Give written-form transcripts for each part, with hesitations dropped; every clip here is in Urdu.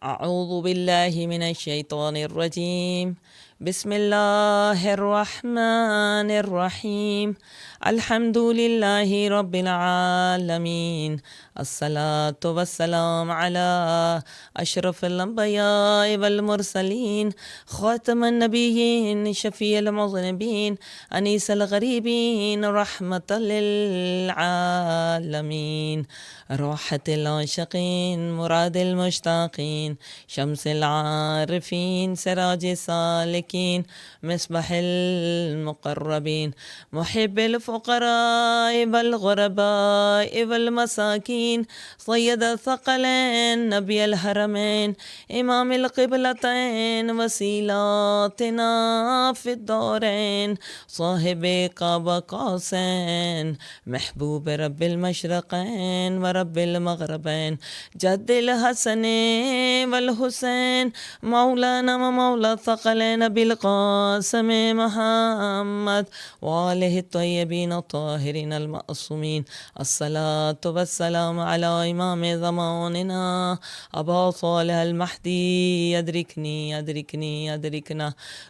اعوذ باللہ من الشیطان الرجیم بسم اللہ الرحمن الرحیم الحمد للہ رب العالمین الصلاة والسلام علی اشرف الانبیاء والمرسلین خاتم النبیین شفیع المذنبین انیس الغریبین رحمت للعالمین راحت العاشقین مراد المشتاقین شمس العارفین سراج السالکین مصباح المقربین محب الفقراء والغرباء والمساکین سید الثقلین نبی الحرمین امام القبلتین وسیلاتنا فی الدارین صاحب کعبہ قوسین محبوب رب المشرقین ورب المغربین جد الحسن والحسین مولانا و مولا الثقلین بالقاسم محمد وآلہ الطیبین الطاہرین المعصومین الصلاة والسلام علی امام زماننا ابا صالح المہدی ادرکنا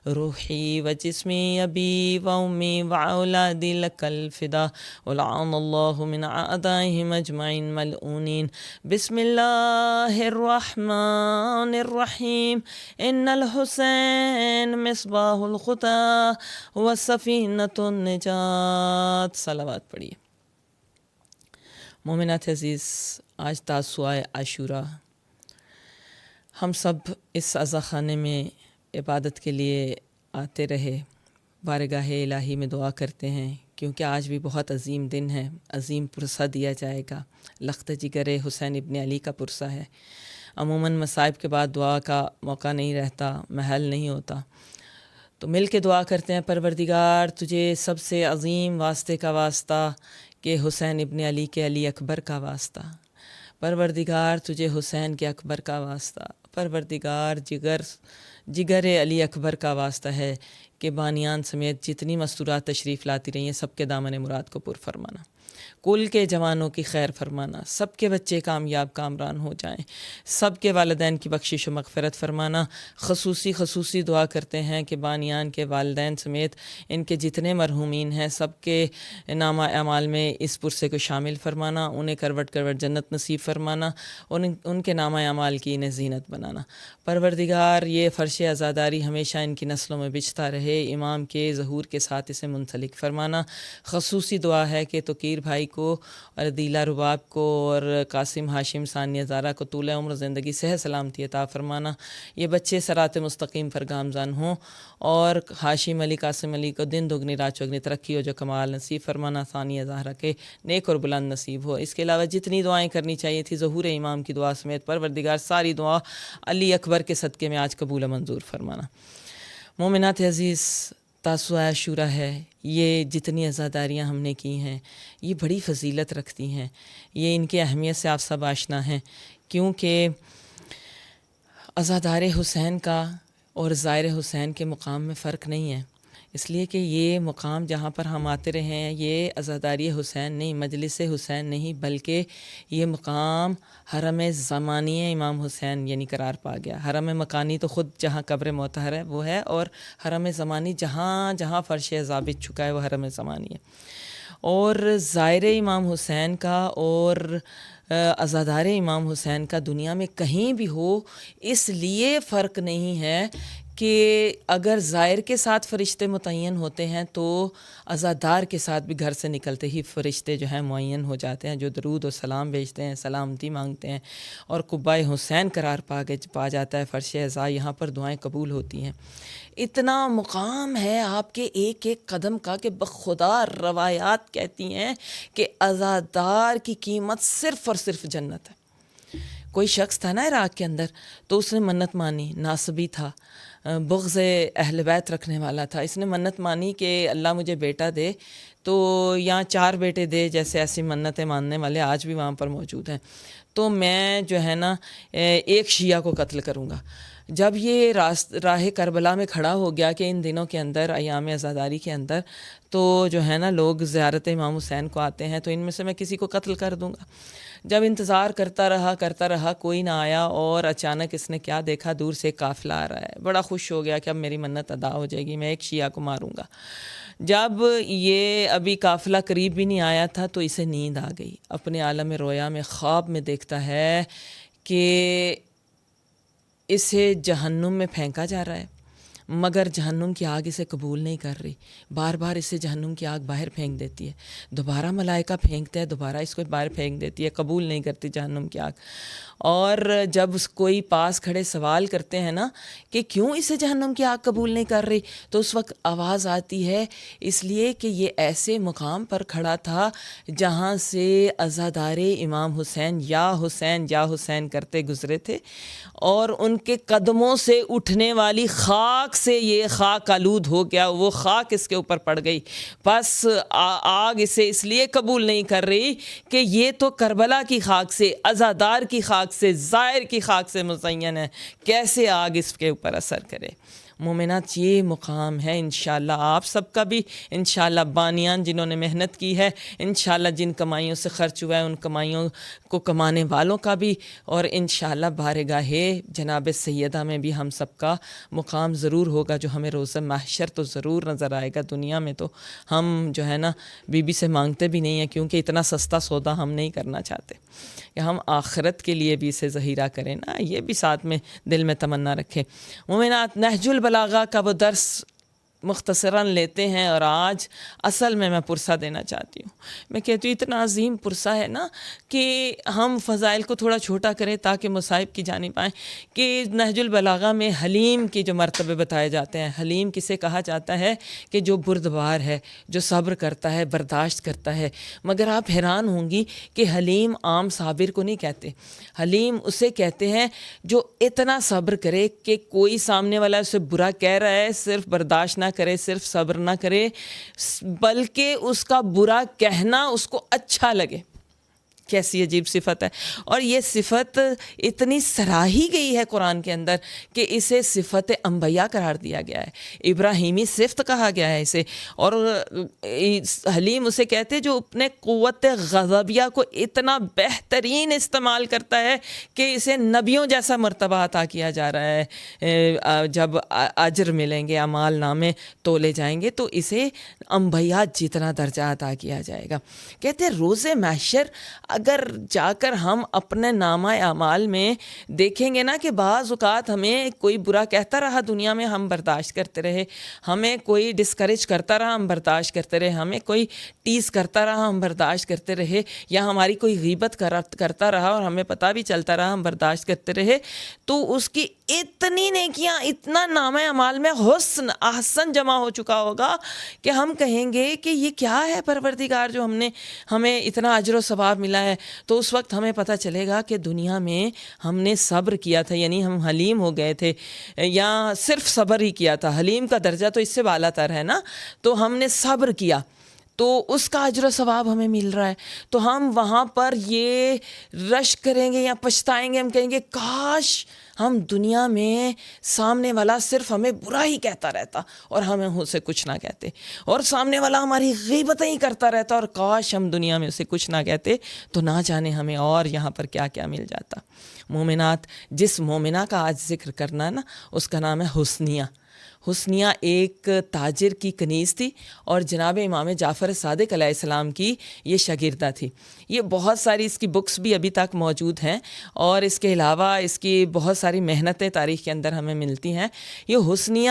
روحی و جسمی ابی و امی و اولادی لک الفدا ولعن اللہ من اعدائهم اجمعین ملعونین بسم اللہ الرحمن الرحیم ان الحسین مصباح الخطا وسفینۃ النجات۔ صلوات پڑھیے۔ مومنات عزیز، آج تاسوعہ عاشورہ، ہم سب اس عزا خانے میں عبادت کے لیے آتے رہے، بارگاہ الہی میں دعا کرتے ہیں، کیونکہ آج بھی بہت عظیم دن ہے، عظیم پرسہ دیا جائے گا۔ لخت جگر حسین ابن علی کا پرسہ ہے۔ عموماً مصائب کے بعد دعا کا موقع نہیں رہتا، محل نہیں ہوتا، تو مل کے دعا کرتے ہیں، پروردگار تجھے سب سے عظیم واسطے کا واسطہ کہ حسین ابن علی کے علی اکبر کا واسطہ، پروردگار تجھے حسین کے اکبر کا واسطہ، پروردگار جگر علی اکبر کا واسطہ ہے کہ بانیان سمیت جتنی مستورات تشریف لاتی رہی ہیں سب کے دامن مراد کو پر فرمانا، کل کے جوانوں کی خیر فرمانا، سب کے بچے کامیاب کامران ہو جائیں، سب کے والدین کی بخشش و مغفرت فرمانا۔ خصوصی دعا کرتے ہیں کہ بانیان کے والدین سمیت ان کے جتنے مرحومین ہیں سب کے نامہ اعمال میں اس پرسے کو شامل فرمانا، انہیں کروٹ جنت نصیب فرمانا، ان کے نامہ اعمال کی انہیں زینت بنانا۔ پروردگار یہ فرش عزاداری ہمیشہ ان کی نسلوں میں بچھتا رہے، امام کے ظہور کے ساتھ اسے منسلک فرمانا۔ خصوصی دعا ہے کہ توقیر بھائی کو اور دیلا رباب کو اور قاسم ہاشم ثانیہ زارا کو طول عمر زندگی صحت سلامتی عطا فرمانا، یہ بچے صراط مستقیم پر گامزن ہوں، اور ہاشم علی قاسم علی کو دن دگنی رات چوگنی ترقی ہو جو کمال نصیب فرمانا، ثانیہ زہرا کے نیک اور بلند نصیب ہو۔ اس کے علاوہ جتنی دعائیں کرنی چاہیے تھی ظہور امام کی دعا سمیت پروردگار ساری دعا علی اکبر کے صدقے میں آج قبول و منظور فرمانا۔ مومنات عزیز، تاسوعہ عاشورہ ہے، یہ جتنی عزاداریاں ہم نے کی ہیں یہ بڑی فضیلت رکھتی ہیں، یہ ان کی اہمیت سے آپ سب آشنا ہیں، کیونکہ عزادار حسین کا اور زائر حسین کے مقام میں فرق نہیں ہے، اس لیے کہ یہ مقام جہاں پر ہم آتے رہے ہیں یہ عزاداری حسین نہیں، مجلس حسین نہیں، بلکہ یہ مقام حرم زمانی امام حسین یعنی قرار پا گیا۔ حرم مکانی تو خود جہاں قبر مطہر ہے وہ ہے، اور حرم زمانی جہاں فرش عزا بچھ چکا ہے وہ حرم زمانی ہے۔ اور زائر امام حسین کا اور عزادار امام حسین کا دنیا میں کہیں بھی ہو، اس لیے فرق نہیں ہے کہ اگر زائر کے ساتھ فرشتے متعین ہوتے ہیں تو عزادار کے ساتھ بھی گھر سے نکلتے ہی فرشتے جو ہیں معین ہو جاتے ہیں، جو درود و سلام بھیجتے ہیں، سلامتی مانگتے ہیں، اور قبائے حسین قرار پا جاتا ہے فرش عزا، یہاں پر دعائیں قبول ہوتی ہیں۔ اتنا مقام ہے آپ کے ایک ایک قدم کا کہ بخدا روایات کہتی ہیں کہ عزادار کی قیمت صرف اور صرف جنت ہے۔ کوئی شخص تھا نا عراق کے اندر، تو اس نے منت مانی، ناصبی تھا، بغض اہل بیت رکھنے والا تھا، اس نے منت مانی کہ اللہ مجھے بیٹا دے تو یہاں 4 بیٹے دے، جیسے ایسی منتیں ماننے والے آج بھی وہاں پر موجود ہیں، تو میں جو ہے نا ایک شیعہ کو قتل کروں گا۔ جب یہ راہ کربلا میں کھڑا ہو گیا کہ ان دنوں کے اندر ایام عزاداری کے اندر تو جو ہے نا لوگ زیارت امام حسین کو آتے ہیں، تو ان میں سے میں کسی کو قتل کر دوں گا۔ جب انتظار کرتا رہا کوئی نہ آیا، اور اچانک اس نے کیا دیکھا، دور سے ایک قافلہ آ رہا ہے۔ بڑا خوش ہو گیا کہ اب میری منت ادا ہو جائے گی، میں ایک شیعہ کو ماروں گا۔ جب یہ ابھی قافلہ قریب بھی نہیں آیا تھا تو اسے نیند آ گئی۔ اپنے عالم رویا میں خواب میں دیکھتا ہے کہ اسے جہنم میں پھینکا جا رہا ہے، مگر جہنم کی آگ اسے قبول نہیں کر رہی، بار بار اسے جہنم کی آگ باہر پھینک دیتی ہے۔ دوبارہ ملائکہ پھینکتا ہے، دوبارہ اس کو باہر پھینک دیتی ہے، قبول نہیں کرتی جہنم کی آگ۔ اور جب کوئی پاس کھڑے سوال کرتے ہیں نا کہ کیوں اسے جہنم کی آگ قبول نہیں کر رہی، تو اس وقت آواز آتی ہے اس لیے کہ یہ ایسے مقام پر کھڑا تھا جہاں سے عزادار امام حسین یا حسین کرتے گزرے تھے، اور ان کے قدموں سے اٹھنے والی خاک سے یہ خاک آلود ہو گیا، وہ خاک اس کے اوپر پڑ گئی۔ بس آگ اسے اس لیے قبول نہیں کر رہی کہ یہ تو کربلا کی خاک سے، عزادار کی خاک سے، زائر کی خاک سے مزین ہے، کیسے آگ اس کے اوپر اثر کرے۔ مومنات، یہ مقام ہے انشاءاللہ آپ سب کا بھی، انشاءاللہ بانیان جنہوں نے محنت کی ہے، انشاءاللہ جن کمائیوں سے خرچ ہوا ہے ان کمائیوں کو کمانے والوں کا بھی، اور انشاءاللہ بارگاہ جناب سیدہ میں بھی ہم سب کا مقام ضرور ہوگا، جو ہمیں روز محشر تو ضرور نظر آئے گا۔ دنیا میں تو ہم جو ہے نا بی بی سے مانگتے بھی نہیں ہیں، کیونکہ اتنا سستا سودا ہم نہیں کرنا چاہتے کہ ہم آخرت کے لیے بھی اسے ذخیرہ کریں نا، یہ بھی ساتھ میں دل میں تمنا رکھیں۔ مومنات، نہج البلاغہ کا وہ درس مختصراً لیتے ہیں، اور آج اصل میں پرسہ دینا چاہتی ہوں۔ میں کہتی ہوں اتنا عظیم پرسہ ہے نا کہ ہم فضائل کو تھوڑا چھوٹا کریں تاکہ مصائب کی جانب آئیں، کہ نہج البلاغہ میں حلیم کے جو مرتبے بتائے جاتے ہیں۔ حلیم کسے کہا جاتا ہے؟ کہ جو بردبار ہے، جو صبر کرتا ہے، برداشت کرتا ہے۔ مگر آپ حیران ہوں گی کہ حلیم عام صابر کو نہیں کہتے، حلیم اسے کہتے ہیں جو اتنا صبر کرے کہ کوئی سامنے والا اسے برا کہہ رہا ہے، صرف برداشت نہ کرے، صرف صبر نہ کرے، بلکہ اس کا برا کہنا اس کو اچھا لگے۔ کیسی عجیب صفت ہے، اور یہ صفت اتنی سراہی گئی ہے قرآن کے اندر کہ اسے صفت انبیاء قرار دیا گیا ہے، ابراہیمی صفت کہا گیا ہے اسے۔ اور حلیم اسے کہتے جو اپنے قوت غضبیہ کو اتنا بہترین استعمال کرتا ہے کہ اسے نبیوں جیسا مرتبہ عطا کیا جا رہا ہے۔ جب اجر ملیں گے، اعمال نامے تولے جائیں گے، تو اسے انبیاء جتنا درجہ عطا کیا جائے گا۔ کہتے ہیں روز محشر اگر جا کر ہم اپنے نامہ اعمال میں دیکھیں گے نا کہ بعض اوقات ہمیں کوئی برا کہتا رہا دنیا میں، ہم برداشت کرتے رہے، ہمیں کوئی ڈسکریج کرتا رہا، ہم برداشت کرتے رہے، ہمیں کوئی ٹیز کرتا رہا، ہم برداشت کرتے رہے، یا ہماری کوئی غیبت کرتا رہا اور ہمیں پتہ بھی چلتا رہا، ہم برداشت کرتے رہے، تو اس کی اتنی نیکیاں، اتنا نامہ اعمال میں حسن احسن جمع ہو چکا ہوگا کہ ہم کہیں گے کہ یہ کیا ہے پروردگار جو ہمیں اتنا اجر و ثواب ملا ہے۔ تو اس وقت ہمیں پتہ چلے گا کہ دنیا میں ہم نے صبر کیا تھا، یعنی ہم حلیم ہو گئے تھے، یا صرف صبر ہی کیا تھا، حلیم کا درجہ تو اس سے بالا تر ہے نا، تو ہم نے صبر کیا تو اس کا اجر و ثواب ہمیں مل رہا ہے۔ تو ہم وہاں پر یہ رش کریں گے یا پچھتائیں گے، ہم کہیں گے کاش ہم دنیا میں سامنے والا صرف ہمیں برا ہی کہتا رہتا اور ہمیں اسے کچھ نہ کہتے، اور سامنے والا ہماری غیبتیں ہی کرتا رہتا، اور کاش ہم دنیا میں اسے کچھ نہ کہتے، تو نہ جانے ہمیں اور یہاں پر کیا کیا مل جاتا۔ مومنات، جس مومنہ کا آج ذکر کرنا ہے نا، اس کا نام ہے حسنیہ۔ حسنیہ ایک تاجر کی کنیز تھی، اور جناب امام جعفر صادق علیہ السلام کی یہ شاگردہ تھی۔ یہ بہت ساری اس کی بکس بھی ابھی تک موجود ہیں، اور اس کے علاوہ اس کی بہت ساری محنتیں تاریخ کے اندر ہمیں ملتی ہیں۔ یہ حسنیہ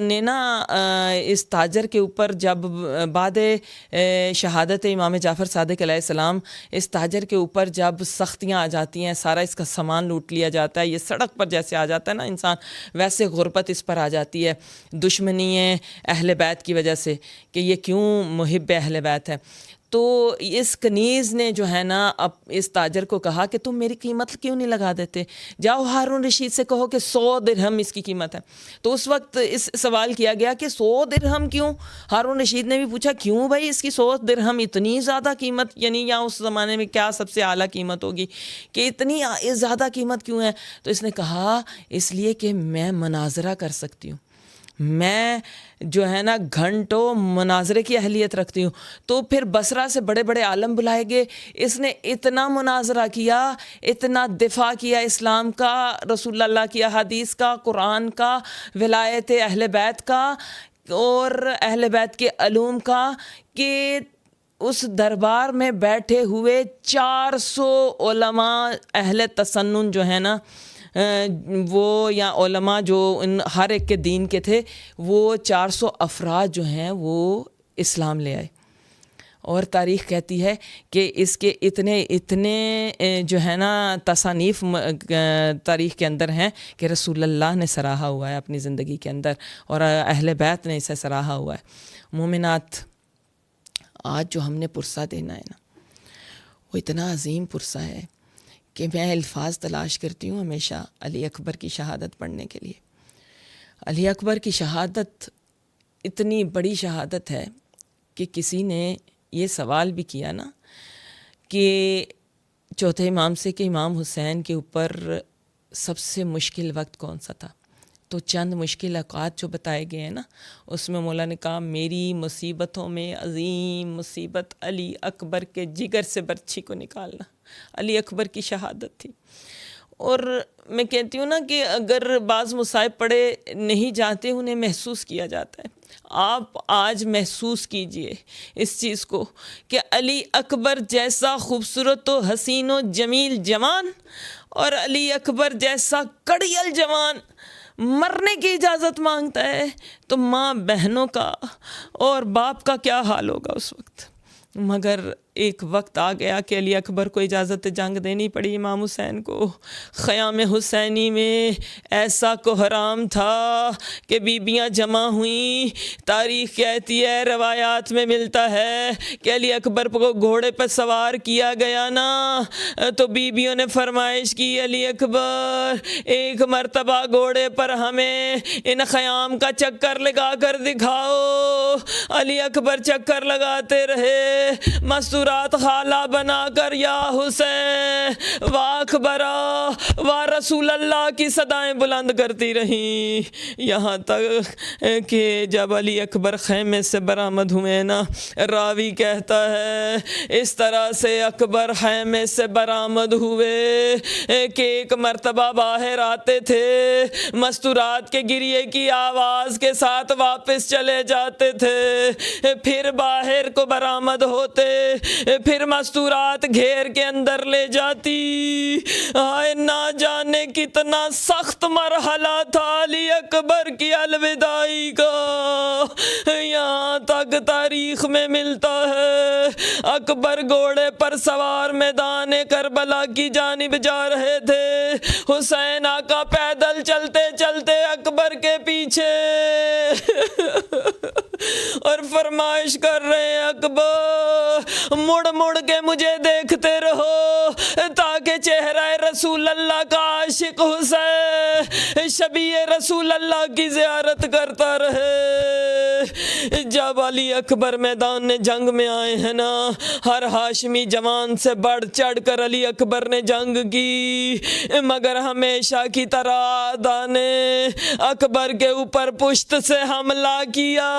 نے نا اس تاجر کے اوپر جب بعد شہادت امام جعفر صادق علیہ السلام اس تاجر کے اوپر جب سختیاں آ جاتی ہیں، سارا اس کا سامان لوٹ لیا جاتا ہے، یہ سڑک پر جیسے آ جاتا ہے نا انسان، ویسے غربت اس پر آ جاتی ہے، دشمنی ہے اہل بیت کی وجہ سے کہ یہ کیوں محب اہل بیت ہے۔ تو اس کنیز نے جو ہے نا اب اس تاجر کو کہا کہ تم میری قیمت کیوں نہیں لگا دیتے، جاؤ ہارون رشید سے کہو کہ 100 درہم اس کی قیمت ہے۔ تو اس وقت اس سوال کیا گیا کہ 100 درہم کیوں؟ ہارون رشید نے بھی پوچھا کیوں بھائی اس کی 100 درہم اتنی زیادہ قیمت، یعنی یا اس زمانے میں کیا سب سے اعلیٰ قیمت ہوگی کہ اتنی زیادہ قیمت کیوں ہے؟ تو اس نے کہا اس لیے کہ میں مناظرہ کر سکتی ہوں، میں جو ہے نا گھنٹوں مناظرے کی اہلیت رکھتی ہوں۔ تو پھر بصرہ سے بڑے بڑے عالم بلائے گئے، اس نے اتنا مناظرہ کیا، اتنا دفاع کیا اسلام کا، رسول اللہ کی احادیث کا، قرآن کا، ولایت اہل بیت کا اور اہل بیت کے علوم کا، کہ اس دربار میں بیٹھے ہوئے 400 علماء اہل تسنن جو ہے نا وہ، یا علماء جو ان ہر ایک کے دین کے تھے، وہ 400 افراد جو ہیں وہ اسلام لے آئے۔ اور تاریخ کہتی ہے کہ اس کے اتنے جو ہے نا تصانیف تاریخ کے اندر ہیں کہ رسول اللہ نے سراہا ہوا ہے اپنی زندگی کے اندر، اور اہل بیت نے اسے سراہا ہوا ہے۔ مومنات، آج جو ہم نے پرسہ دینا ہے نا وہ اتنا عظیم پرسہ ہے کہ میں الفاظ تلاش کرتی ہوں ہمیشہ علی اکبر کی شہادت پڑھنے کے لیے۔ علی اکبر کی شہادت اتنی بڑی شہادت ہے کہ کسی نے یہ سوال بھی کیا نا کہ چوتھے امام سے کہ امام حسین کے اوپر سب سے مشکل وقت کون سا تھا، تو چند مشکل اوقات جو بتائے گئے ہیں نا، اس میں مولا نے کہا میری مصیبتوں میں عظیم مصیبت علی اکبر کے جگر سے برچھی کو نکالنا۔ علی اکبر کی شہادت تھی۔ اور میں کہتی ہوں نا کہ اگر بعض مصائب پڑے نہیں جاتے، انہیں محسوس کیا جاتا ہے۔ آپ آج محسوس کیجئے اس چیز کو کہ علی اکبر جیسا خوبصورت و حسین و جمیل جوان اور علی اکبر جیسا کڑیل جوان مرنے کی اجازت مانگتا ہے، تو ماں بہنوں کا اور باپ کا کیا حال ہوگا اس وقت۔ مگر ایک وقت آ گیا کہ علی اکبر کو اجازت جنگ دینی پڑی امام حسین کو۔ خیام حسینی میں ایسا کوہرام تھا کہ بیبیاں جمع ہوئیں۔ تاریخ کہتی ہے، روایات میں ملتا ہے کہ علی اکبر کو گھوڑے پہ سوار کیا گیا نا، تو بیبیوں نے فرمائش کی علی اکبر ایک مرتبہ گھوڑے پر ہمیں ان خیام کا چکر لگا کر دکھاؤ۔ علی اکبر چکر لگاتے رہے، مستورات خالہ بنا کر یا حسین وا اکبرا وا رسول اللہ کی صدائیں بلند کرتی رہیں، یہاں تک کہ جب علی اکبر خیمے سے برآمد ہوئے نا، راوی کہتا ہے اس طرح سے اکبر خیمے سے برآمد ہوئے کہ ایک مرتبہ باہر آتے تھے، مستورات کے گریے کی آواز کے ساتھ واپس چلے جاتے تھے، پھر باہر کو برآمد ہوتے، پھر مستورات گھیر کے اندر لے جاتی۔ ہائے نہ جانے کتنا سخت مرحلہ تھا علی اکبر کی الوداعی کا۔ یہاں تک تاریخ میں ملتا ہے اکبر گھوڑے پر سوار میدان کربلا کی جانب جا رہے تھے، حسین آقا پیدل چلتے چلتے اکبر کے پیچھے اور فرمائش کر رہے ہیں اکبر مڑ مڑ کے مجھے دیکھتے رہو تاکہ چہرہ رسول اللہ کا عاشق حسین شبیہ رسول اللہ کی زیارت کرتا رہے۔ جب علی اکبر میدان جنگ میں آئے ہیں نا، ہر ہاشمی جوان سے بڑھ چڑھ کر علی اکبر نے جنگ کی، مگر ہمیشہ کی طرح آدھا نے اکبر کے اوپر پشت سے حملہ کیا۔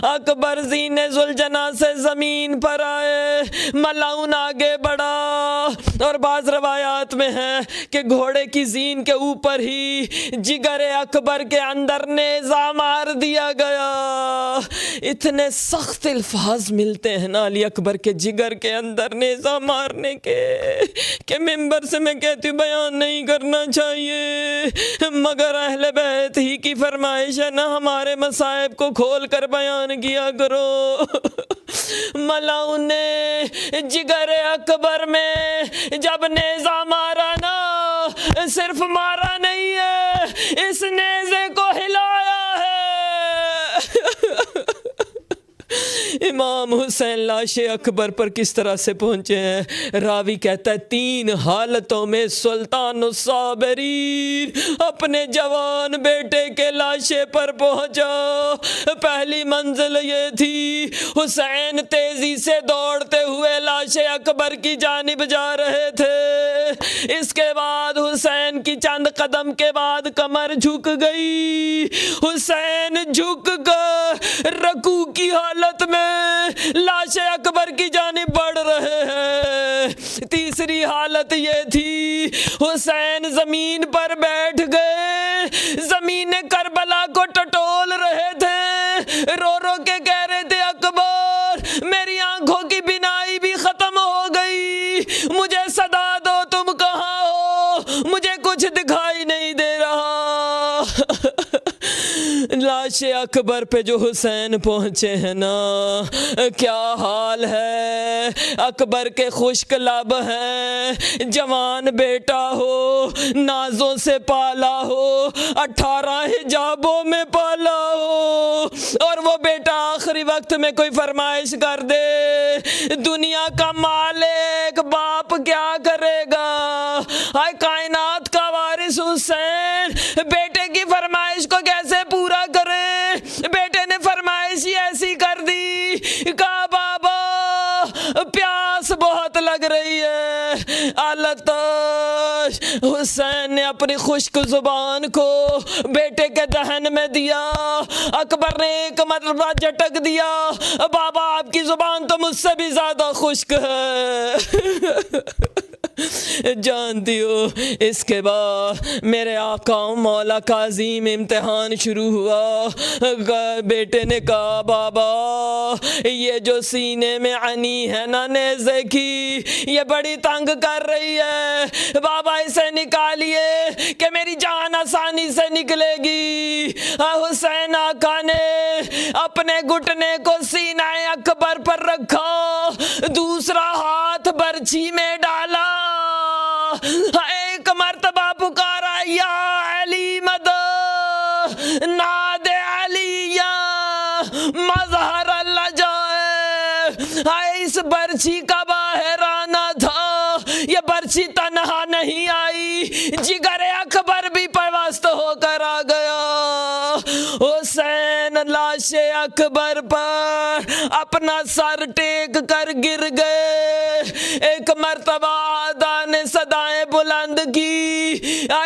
اکبر زین ذوالجناح سے زمین پر آئے، ملعون آگے بڑھا، اور بعض روایات میں ہے کہ گھوڑے کی زین کے اوپر ہی جگر اکبر کے اندر نیزہ مار دیا گیا۔ اتنے سخت الفاظ ملتے ہیں نا علی اکبر کے جگر کے اندر نیزہ مارنے کے کہ منبر سے میں کہتی ہوں بیان نہیں کرنا چاہیے، مگر اہل بیت ہی کی فرمائش ہے نا، ہمارے مصائب کو کھول کر بیان کیا کرو۔ ملعون نے جگر اکبر میں جب نیزہ مارا نا، صرف مارا نہیں ہے، اس نیزے کو ہلایا ہے۔ امام حسین لاش اکبر پر کس طرح سے پہنچے ہیں؟ راوی کہتا ہے 3 حالتوں میں سلطان الصابرین اپنے جوان بیٹے کے لاشے پر پہنچا۔ پہلی منزل یہ تھی، حسین تیزی سے دوڑتے ہوئے لاش اکبر کی جانب جا رہے تھے۔ اس کے بعد حسین کی چند قدم کے بعد کمر جھک گئی، حسین جھک کر رکوع کی حالت میں لاش اکبر کی جانب بڑھ رہے ہیں۔ تیسری حالت یہ تھی، حسین زمین پر بیٹھ گئے، زمین کربلا کو ٹٹول رہے تھے، رو رو کے کہہ رہے تھے اکبر میری آنکھوں کی بینائی بھی ختم ہو گئی، مجھے صدا دو، تم کہاں ہو، مجھے کچھ دکھائی نہیں دے رہا۔ لاش اکبر پہ جو حسین پہنچے ہیں نا، کیا حال ہے۔ اکبر کے خشک لب ہیں، جوان بیٹا ہو، نازوں سے پالا ہو، 18 حجابوں میں پالا ہو، اور وہ بیٹا آخری وقت میں کوئی فرمائش کر دے، دنیا کا مالک باپ کیا کرے گا؟ ہائے کائنات کا وارث حسین بیٹے کی فرمائش کو کیسے پورا کرے؟ بیٹے نے فرمائش ہی ایسی کر دی، کہا بابا پیاس بہت لگ رہی ہے، التش۔ حسین نے اپنی خشک زبان کو بیٹے کے دہن میں دیا، اکبر نے ایک مرتبہ جھٹک دیا، بابا آپ کی زبان تو مجھ سے بھی زیادہ خشک ہے۔ جانتی ہو اس کے بعد میرے آقا مولا کا عظیم امتحان شروع ہوا۔ بیٹے نے کہا بابا یہ جو سینے میں عنی ہے نا نیزے کی، یہ بڑی تنگ کر رہی ہے، بابا اسے نکالیے کہ میری جان آسانی سے نکلے گی۔ حسین آقا نے اپنے گھٹنے کو سینہ اکبر پر رکھا، دوسرا ہاتھ برچھی میں ڈالا، ایک مرتبہ پکارا یا علی مدد، ناد علی مظہر اللہ جائے۔ اس برچھی کا باہر آنا تھا، یہ برچھی تنہا نہیں آئی، جگر اکبر بھی پیوست ہو کر آ گیا۔ حسین لاش اکبر پر اپنا سر ٹیک کر گر گئے۔ ایک مرتبہ آدھا نے صدائیں بلند کی،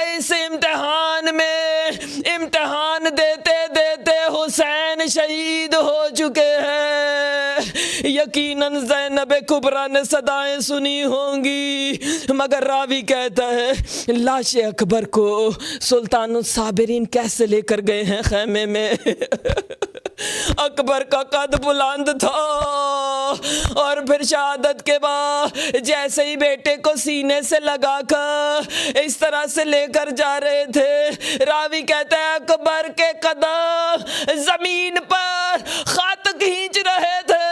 اس امتحان میں امتحان دیتے دیتے حسین شہید ہو چکے ہیں۔ یقیناً زینب کبریٰ نے صدائیں سنی ہوں گی، مگر راوی کہتا ہے لاش اکبر کو سلطان الصابرین کیسے لے کر گئے ہیں خیمے میں؟ اکبر کا قد بلند تھا، اور پھر شہادت کے بعد جیسے ہی بیٹے کو سینے سے لگا کر اس طرح سے لے کر جا رہے تھے، راوی کہتا ہے اکبر کے قدم زمین پر خط کھینچ رہے تھے۔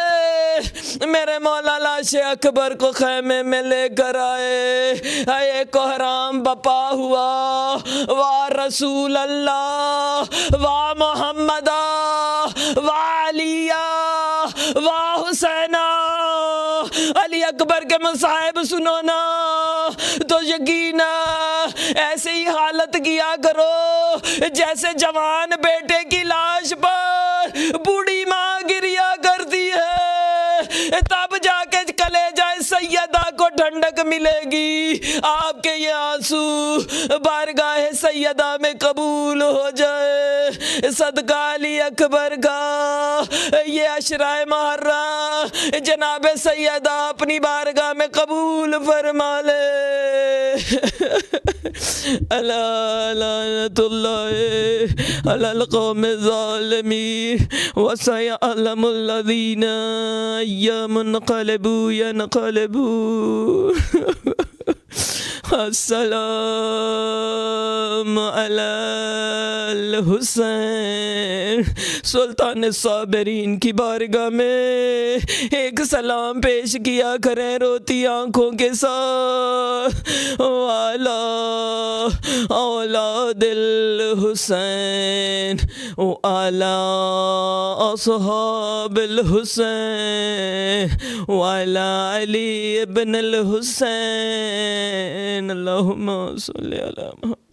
میرے مولا لاش اکبر کو خیمے میں لے کر آئے، اے کوہرام بپا ہوا، واہ رسول اللہ، واہ محمدہ، واہ علیہ، واہ حسینہ۔ علی اکبر کے مصائب سنو نا تو یقینا ایسے ہی حالت کیا کرو جیسے جوان بیٹے کی لاش پر بوڑھی ماں گریا کرتی ہے، تب جا کے کلیجہ سیدہ کو ٹھنڈک ملے گی۔ آپ کے یہ آنسو بارگاہ سیدہ میں قبول ہو جائے، صدقہ علی اکبر کا یہ عشرہ محرم جناب سیدہ اپنی بارگاہ میں قبول فرما لے۔ الا لعنت اللہ علی القوم الظالمین وسيعلم الذین ينقلبون السلام علی الحسین. سلطان صابرین کی بارگاہ میں ایک سلام پیش کیا کریں روتی آنکھوں کے ساتھ. والا اولاد الحسین والا اصحاب الحسین والا علی ابن الحسین. اللہم صلی علی محمد.